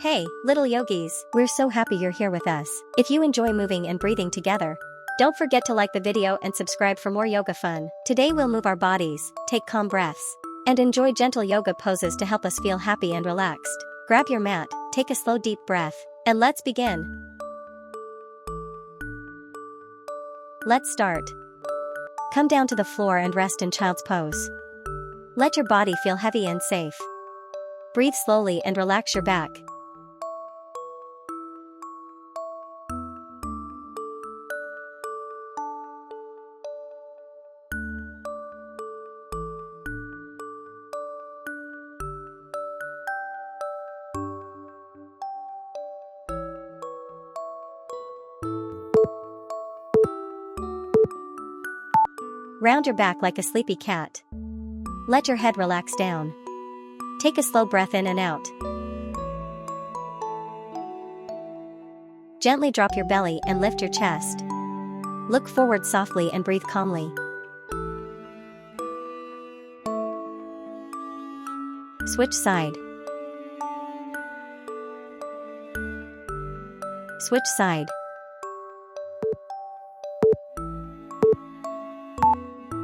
Hey, little yogis, we're so happy you're here with us. If you enjoy moving and breathing together, don't forget to like the video and subscribe for more yoga fun. Today we'll move our bodies, take calm breaths, and enjoy gentle yoga poses to help us feel happy and relaxed. Grab your mat, take a slow deep breath, and let's begin. Let's start. Come down to the floor and rest in child's pose. Let your body feel heavy and safe. Breathe slowly and relax your back. Round your back like a sleepy cat. Let your head relax down. Take a slow breath in and out. Gently drop your belly and lift your chest. Look forward softly and breathe calmly. Switch side. Switch side.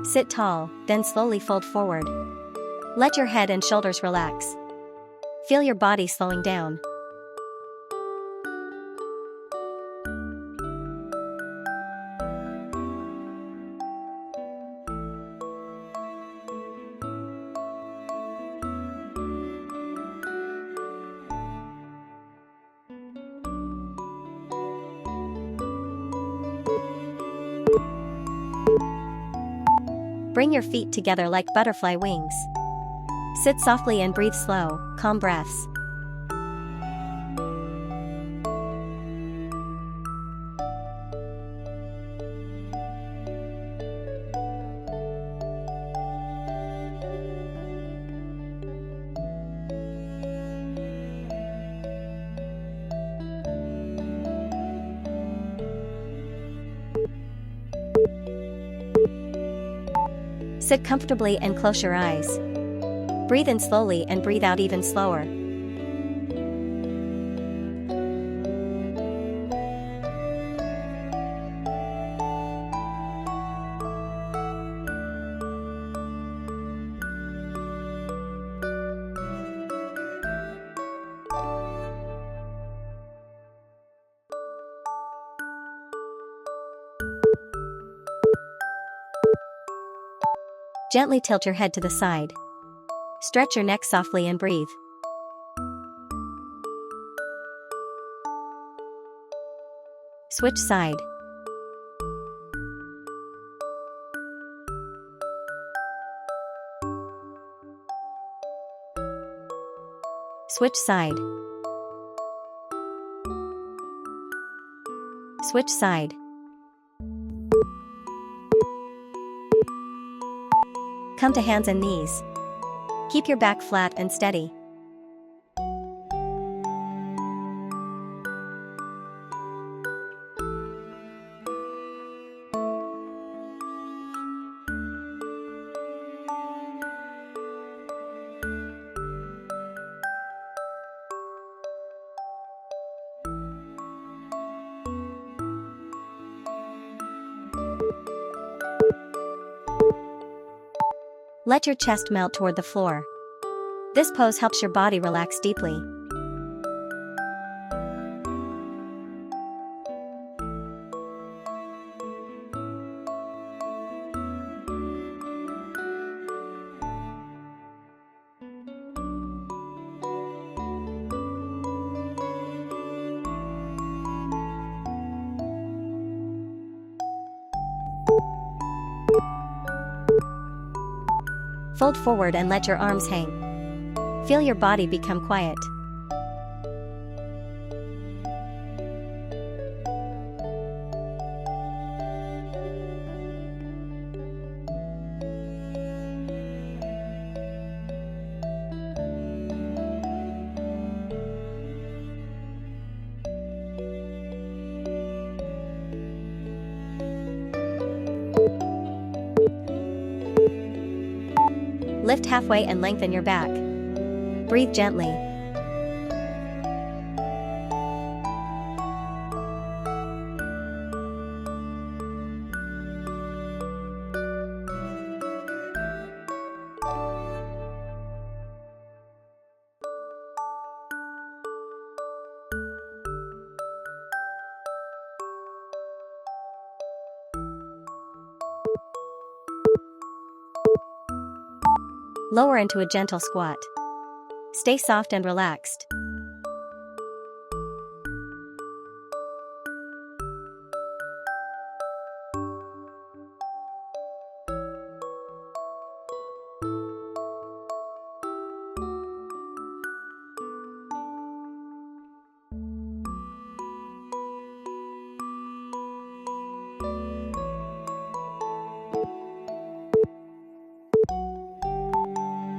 Sit tall, then slowly fold forward. Let your head and shoulders relax. Feel your body slowing down. Bring your feet together like butterfly wings. Sit softly and breathe slow, calm breaths. Sit comfortably and close your eyes. Breathe in slowly and breathe out even slower. Gently tilt your head to the side. Stretch your neck softly and breathe. Switch side. Switch side. Switch side. Come to hands and knees. Keep your back flat and steady. Let your chest melt toward the floor. This pose helps your body relax deeply. Fold forward and let your arms hang. Feel your body become quiet. Lift halfway and lengthen your back. Breathe gently. Lower into a gentle squat. Stay soft and relaxed.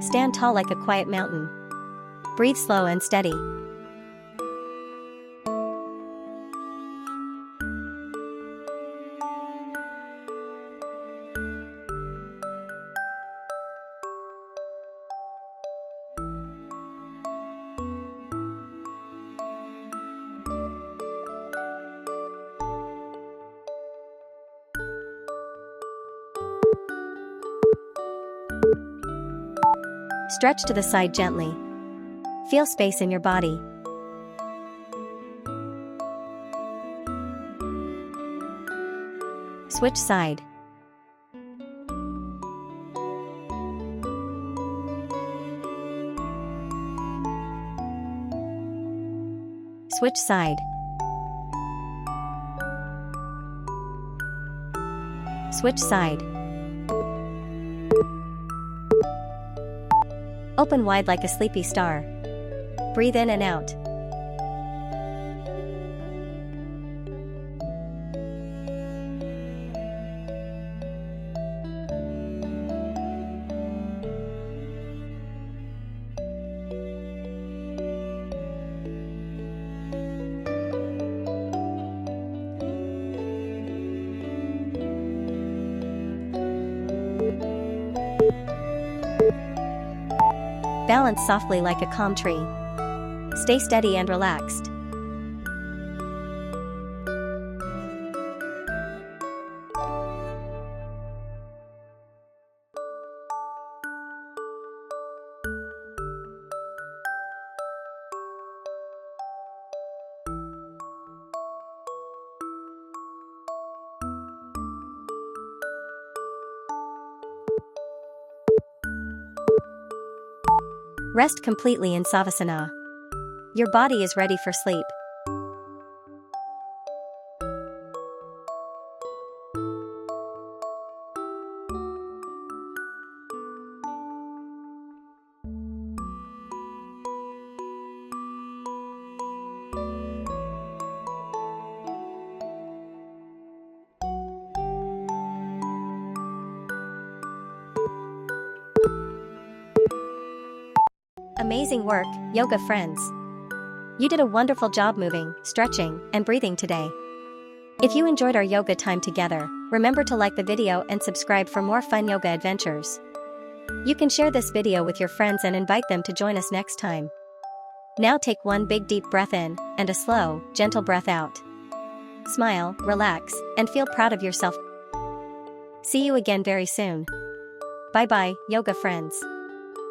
Stand tall like a quiet mountain. Breathe slow and steady. Stretch to the side gently. Feel space in your body. Switch side. Switch side. Switch side. Open wide like a sleepy star. Breathe in and out. Balance softly like a calm tree. Stay steady and relaxed. Rest completely in Savasana. Your body is ready for sleep. Amazing work, yoga friends! You did a wonderful job moving, stretching, and breathing today. If you enjoyed our yoga time together, remember to like the video and subscribe for more fun yoga adventures. You can share this video with your friends and invite them to join us next time. Now take one big deep breath in, and a slow, gentle breath out. Smile, relax, and feel proud of yourself. See you again very soon. Bye bye, yoga friends.